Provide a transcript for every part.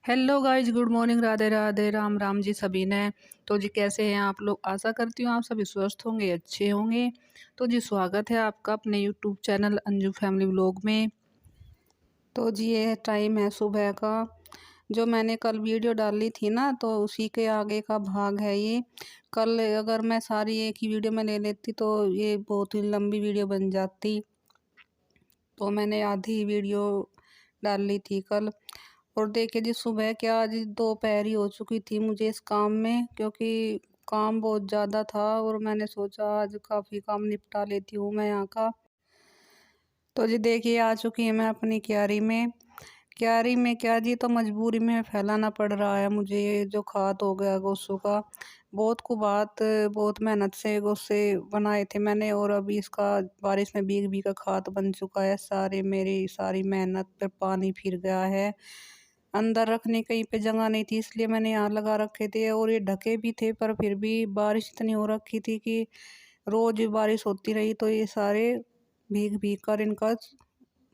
Hello guys, good morning, Radhe Radhe, Ram Ram ji सभी ने। तो जी कैसे हैं आप लोग? आशा करती हूँ आप सभी स्वस्थ होंगे, अच्छे होंगे। तो जी स्वागत है आपका अपने YouTube channel Anju family vlog में। तो जी ये टाइम है सुबह का। जो मैंने कल वीडियो डाली थी ना, तो उसी के आगे का भाग है ये। कल अगर मैं सारी एक ही वीडियो में ले लेती तो ये बहुत ही लंबी वीडियो बन जाती। तो मैंने आधी वीडियो डाल ली थी कल। और देखिए जी सुबह क्या, आज दोपहर ही हो चुकी थी मुझे इस काम में, क्योंकि काम बहुत ज़्यादा था और मैंने सोचा आज काफ़ी काम निपटा लेती हूँ मैं यहाँ का। तो जी देखिए आ चुकी है मैं अपनी क्यारी में। क्यारी में क्या जी, तो मजबूरी में फैलाना पड़ रहा है मुझे ये जो खाद हो गया गोसों का। बहुत कुबात, बहुत मेहनत से गोसे बनाए थे मैंने, और अभी इसका बारिश में भीग भीग का खाद बन चुका है। सारी मेरी सारी मेहनत पे पानी फिर गया है। अंदर रखने कहीं पे जगह नहीं थी, इसलिए मैंने यहाँ लगा रखे थे, और ये ढके भी थे, पर फिर भी बारिश इतनी हो रखी थी कि रोज बारिश होती रही तो ये सारे भीग भीग कर इनका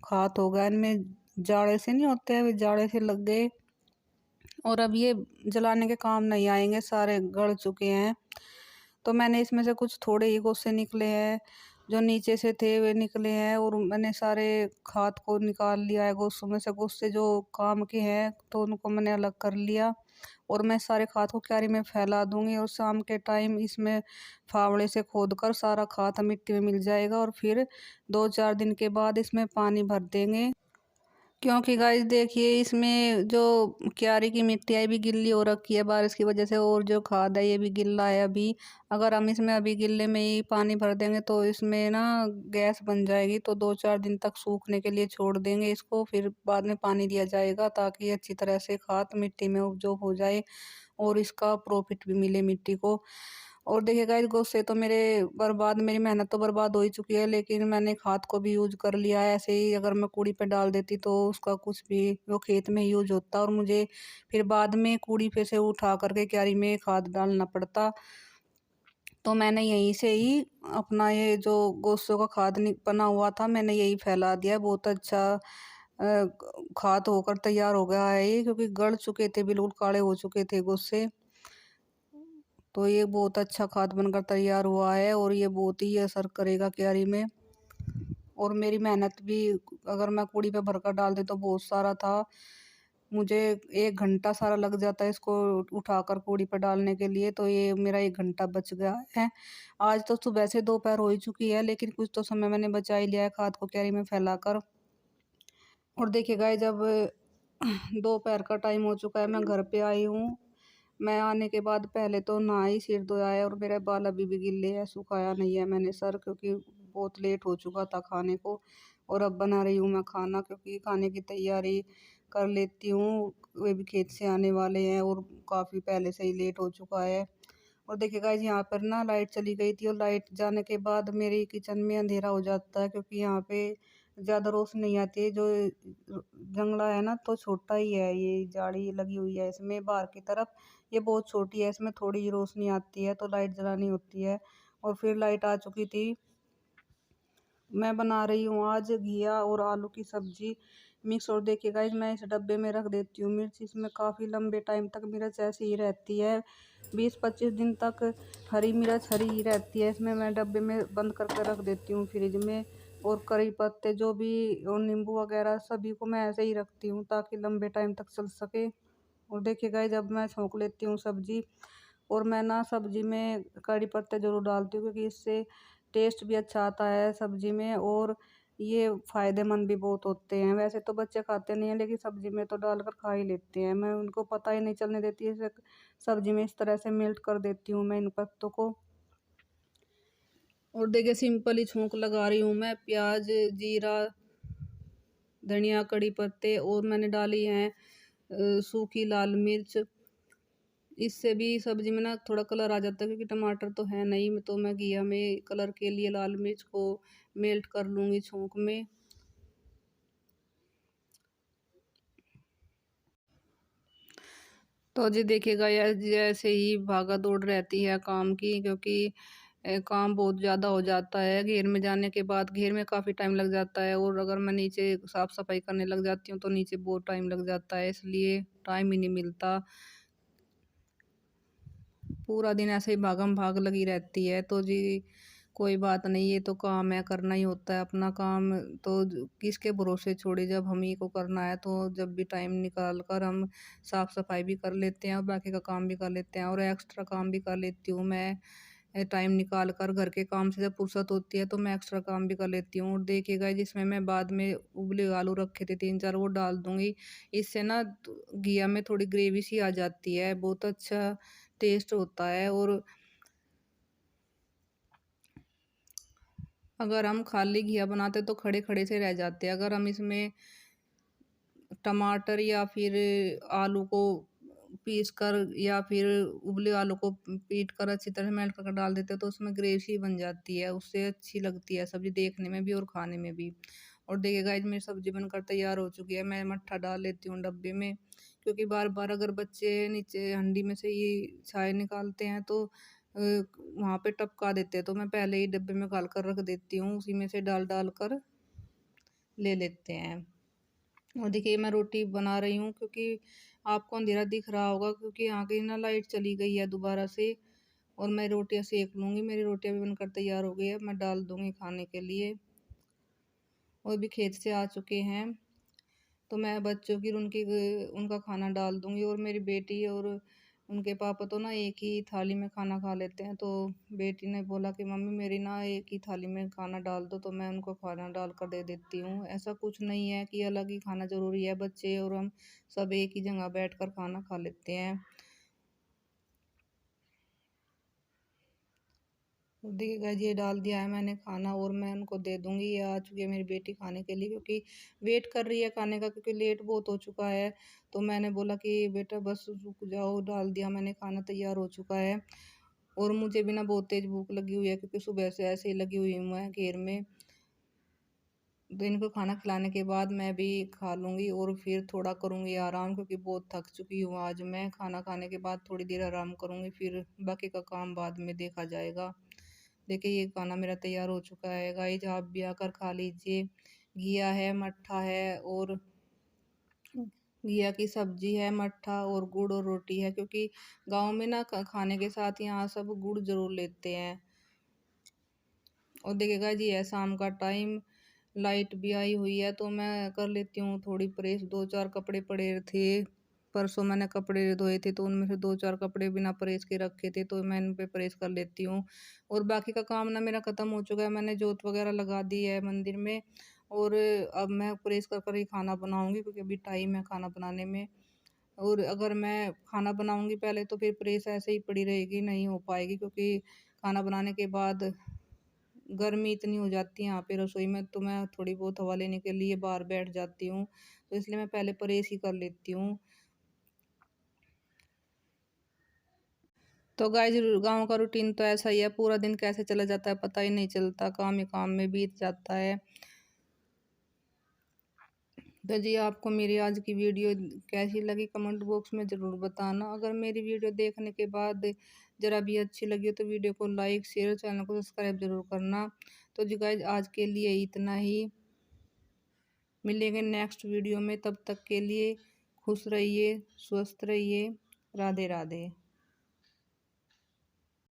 खात हो गया। इनमें जाड़े से नहीं होते हैं, वे जाड़े से लग गए, और अब ये जलाने के काम नहीं आएंगे, सारे गल चुके हैं। तो मैंने इसमें से कुछ थोड़े ही गोसे निकले हैं, जो नीचे से थे वे निकले हैं, और मैंने सारे खाद को निकाल लिया है गोसों में से। गोसे जो काम के हैं तो उनको मैंने अलग कर लिया, और मैं सारे खाद को क्यारी में फैला दूंगी, और शाम के टाइम इसमें फावड़े से खोद कर सारा खाद मिट्टी में मिल जाएगा, और फिर 2-4 दिन के बाद इसमें पानी भर देंगे। क्योंकि गाइस देखिए इसमें जो क्यारी की मिट्टी है भी गिल्ली हो रखी है बारिश की वजह से, और जो खाद है ये भी गिल्ला है अभी। अगर हम इसमें अभी गिल्ले में ही पानी भर देंगे तो इसमें ना गैस बन जाएगी। तो 2-4 दिन तक सूखने के लिए छोड़ देंगे इसको, फिर बाद में पानी दिया जाएगा ताकि अच्छी तरह से खाद मिट्टी में उपजाऊ हो जाए, और इसका प्रॉफिट भी मिले मिट्टी को। और देखिए गाइस गोसे तो मेरे बर्बाद, मेरी मेहनत तो बर्बाद हो ही चुकी है, लेकिन मैंने खाद को भी यूज कर लिया है। ऐसे ही अगर मैं कूड़ी पे डाल देती तो उसका कुछ भी वो खेत में यूज होता, और मुझे फिर बाद में कूड़ी पे से उठा करके क्यारी में खाद डालना पड़ता। तो मैंने यहीं से ही अपना ये जो गोसों का खाद बना हुआ था, मैंने यही फैला दिया। बहुत अच्छा खाद होकर तैयार हो गया है ये, क्योंकि गल चुके थे, बिल्कुल काले हो चुके थे गोसे। तो ये बहुत अच्छा खाद बनकर तैयार हुआ है, और ये बहुत ही असर करेगा क्यारी में। और मेरी मेहनत भी, अगर मैं कूड़ी पे भरकर डाल दे तो बहुत सारा था, मुझे 1 घंटा सारा लग जाता है इसको उठाकर कूड़ी पर डालने के लिए। तो ये मेरा 1 घंटा बच गया है। आज तो सुबह से दोपहर हो ही चुकी है, लेकिन कुछ तो समय मैंने बचा ही लिया है खाद को क्यारी में फैलाकर। और देखिए गाइस, जब दोपहर का टाइम हो चुका है, मैं घर पे आई हूँ। मैं आने के बाद पहले तो नहाई, सिर धोया है, और मेरे बाल अभी भी गिल्ले हैं, सुखाया नहीं है मैंने सर, क्योंकि बहुत लेट हो चुका था खाने को। और अब बना रही हूँ मैं खाना, क्योंकि खाने की तैयारी कर लेती हूँ। वे भी खेत से आने वाले हैं, और काफ़ी पहले से ही लेट हो चुका है। और देखिए गाइस, यहाँ पर ना लाइट चली गई थी, और लाइट जाने के बाद मेरे किचन में अंधेरा हो जाता है, क्योंकि यहाँ पे ज़्यादा रोशनी नहीं आती है। जो जंगला है ना, तो छोटा ही है, ये जाली लगी हुई है इसमें बाहर की तरफ, ये बहुत छोटी है, इसमें थोड़ी ही रोशनी आती है, तो लाइट जलानी होती है। और फिर लाइट आ चुकी थी। मैं बना रही हूँ आज घिया और आलू की सब्जी मिक्स। और देखिए गाइस, मैं इस डब्बे में रख देती हूँ मिर्च, इसमें काफ़ी लंबे टाइम तक मिर्च ऐसी ही रहती है, 20-25 दिन तक हरी मिर्च हरी ही रहती है इसमें। मैं डब्बे में बंद करके रख देती हूँ फ्रिज में। और करी पत्ते जो भी, और नींबू वगैरह सभी को मैं ऐसे ही रखती हूँ ताकि लंबे टाइम तक चल सके। और देखिए गाइस, जब मैं छोंक लेती हूँ सब्जी, और मैं ना सब्जी में कड़ी पत्ते ज़रूर डालती हूँ, क्योंकि इससे टेस्ट भी अच्छा आता है सब्जी में, और ये फ़ायदेमंद भी बहुत होते हैं। वैसे तो बच्चे खाते नहीं हैं, लेकिन सब्जी में तो डालकर खा ही लेते हैं। मैं उनको पता ही नहीं चलने देती, इसे सब्जी में इस तरह से मेल्ट कर देती हूँ मैं इन पत्तों को। और देखिए सिंपल ही छौंक लगा रही हूँ मैं, प्याज, जीरा, धनिया, कड़ी पत्ते, और मैंने डाली हैं सूखी लाल मिर्च। इससे भी सब्जी में ना थोड़ा कलर आ जाता है, क्योंकि टमाटर तो है नहीं, तो मैं घिया में कलर के लिए लाल मिर्च को मेल्ट कर लूँगी छौंक में। तो जी देखिएगा, जैसे ही भागा दौड़ रहती है काम की, क्योंकि काम बहुत ज़्यादा हो जाता है। घेर में जाने के बाद घेर में काफ़ी टाइम लग जाता है, और अगर मैं नीचे साफ-सफाई करने लग जाती हूँ तो नीचे बहुत टाइम लग जाता है, इसलिए टाइम ही नहीं मिलता। पूरा दिन ऐसे ही भागम-भाग लगी रहती है। तो जी कोई बात नहीं, ये तो काम है, करना ही होता है अपना काम। तो किसके भरोसे छोड़े, जब हम ही को करना है तो जब भी टाइम निकाल कर हम साफ सफाई भी कर लेते हैं और बाकी का काम भी कर लेते हैं, और एक्स्ट्रा काम भी कर लेती हूँ मैं। टाइम निकाल कर घर के काम से जब फुर्सत होती है तो मैं एक्स्ट्रा काम भी कर लेती हूँ। और देखिएगा, जिसमें मैं बाद में उबले आलू रखे थे 3-4, वो डाल दूंगी। इससे ना घिया में थोड़ी ग्रेवी सी आ जाती है, बहुत अच्छा टेस्ट होता है। और अगर हम खाली घिया बनाते तो खड़े खड़े से रह जाते। अगर हम इसमें टमाटर या फिर आलू को पीस कर या फिर उबले आलू को पीट कर अच्छी तरह मेल्ट कर डाल देते, तो उसमें ग्रेवी बन जाती है, उससे अच्छी लगती है सब्जी देखने में भी और खाने में भी। और देखिए गाइस, मेरी सब्जी बनकर तैयार हो चुकी है। मैं मट्ठा डाल लेती हूँ डब्बे में, क्योंकि बार बार अगर बच्चे नीचे हंडी में से ये छाए निकालते हैं तो वहाँ पे टपका देते हैं, तो मैं पहले ही डब्बे में डाल कर रख देती हूँ, उसी में से डाल डाल कर ले लेते हैं। और देखिए, मैं रोटी बना रही हूँ, क्योंकि आपको अंधेरा दिख रहा होगा, क्योंकि यहाँ की ना लाइट चली गई है दोबारा से। और मैं रोटियाँ सेक लूँगी। मेरी रोटियाँ भी बनकर तैयार हो गई है, मैं डाल दूँगी खाने के लिए। और भी खेत से आ चुके हैं, तो मैं बच्चों की उनका खाना डाल दूँगी। और मेरी बेटी और उनके पापा तो ना एक ही थाली में खाना खा लेते हैं। तो बेटी ने बोला कि मम्मी मेरी ना एक ही थाली में खाना डाल दो, तो मैं उनको खाना डाल कर दे देती हूँ। ऐसा कुछ नहीं है कि अलग ही खाना ज़रूरी है, बच्चे और हम सब एक ही जगह बैठकर खाना खा लेते हैं। देखिए गाइस, ये डाल दिया है मैंने खाना, और मैं उनको दे दूंगी। ये आ चुकी है मेरी बेटी खाने के लिए, क्योंकि वेट कर रही है खाने का, क्योंकि लेट बहुत हो चुका है। तो मैंने बोला कि बेटा बस रुक जाओ, डाल दिया मैंने खाना, तैयार हो चुका है। और मुझे भी ना बहुत तेज भूख लगी हुई है, क्योंकि सुबह से ऐसे ही लगी हुई हूँ मैं घेर में। तो इनको खाना खिलाने के बाद मैं भी खा लूँगी और फिर थोड़ा करूँगी आराम, क्योंकि बहुत थक चुकी हूँ आज मैं। खाना खाने के बाद थोड़ी देर आराम करूँगी, फिर बाकी का काम बाद में देखा जाएगा। देखिए, ये खाना मेरा तैयार हो चुका है गाइस, आप भी आकर खा लीजिए। घिया है, मट्ठा है, और घिया की सब्जी है, मट्ठा और गुड़ और रोटी है, क्योंकि गाँव में ना खाने के साथ यहाँ सब गुड़ ज़रूर लेते हैं। और देखिएगा जी, है शाम का टाइम, लाइट भी आई हुई है, तो मैं कर लेती हूँ थोड़ी प्रेस। 2-4 कपड़े पड़े थे, परसों मैंने कपड़े धोए थे, तो उनमें से 2-4 कपड़े बिना प्रेस के रखे थे, तो मैं इन पे प्रेस कर लेती हूँ। और बाकी का काम ना मेरा ख़त्म हो चुका है, मैंने जोत वगैरह लगा दी है मंदिर में। और अब मैं प्रेस कर कर ही खाना बनाऊँगी, क्योंकि अभी टाइम है खाना बनाने में। और अगर मैं खाना बनाऊँगी पहले, तो फिर प्रेस ऐसे ही पड़ी रहेगी, नहीं हो पाएगी, क्योंकि खाना बनाने के बाद गर्मी इतनी हो जाती है यहाँ पे रसोई में, तो मैं थोड़ी बहुत हवा लेने के लिए बाहर बैठ जाती हूँ। तो इसलिए मैं पहले प्रेस ही कर लेती हूँ। तो गाइस, गाँव का रूटीन तो ऐसा ही है, पूरा दिन कैसे चला जाता है पता ही नहीं चलता, काम ही काम में बीत जाता है। तो जी, आपको मेरी आज की वीडियो कैसी लगी कमेंट बॉक्स में ज़रूर बताना। अगर मेरी वीडियो देखने के बाद ज़रा भी अच्छी लगी हो तो वीडियो को लाइक, शेयर, चैनल को सब्सक्राइब ज़रूर करना। तो जी गाइस, आज के लिए इतना ही। मिलेंगे नेक्स्ट वीडियो में, तब तक के लिए खुश रहिए, स्वस्थ रहिए। राधे राधे।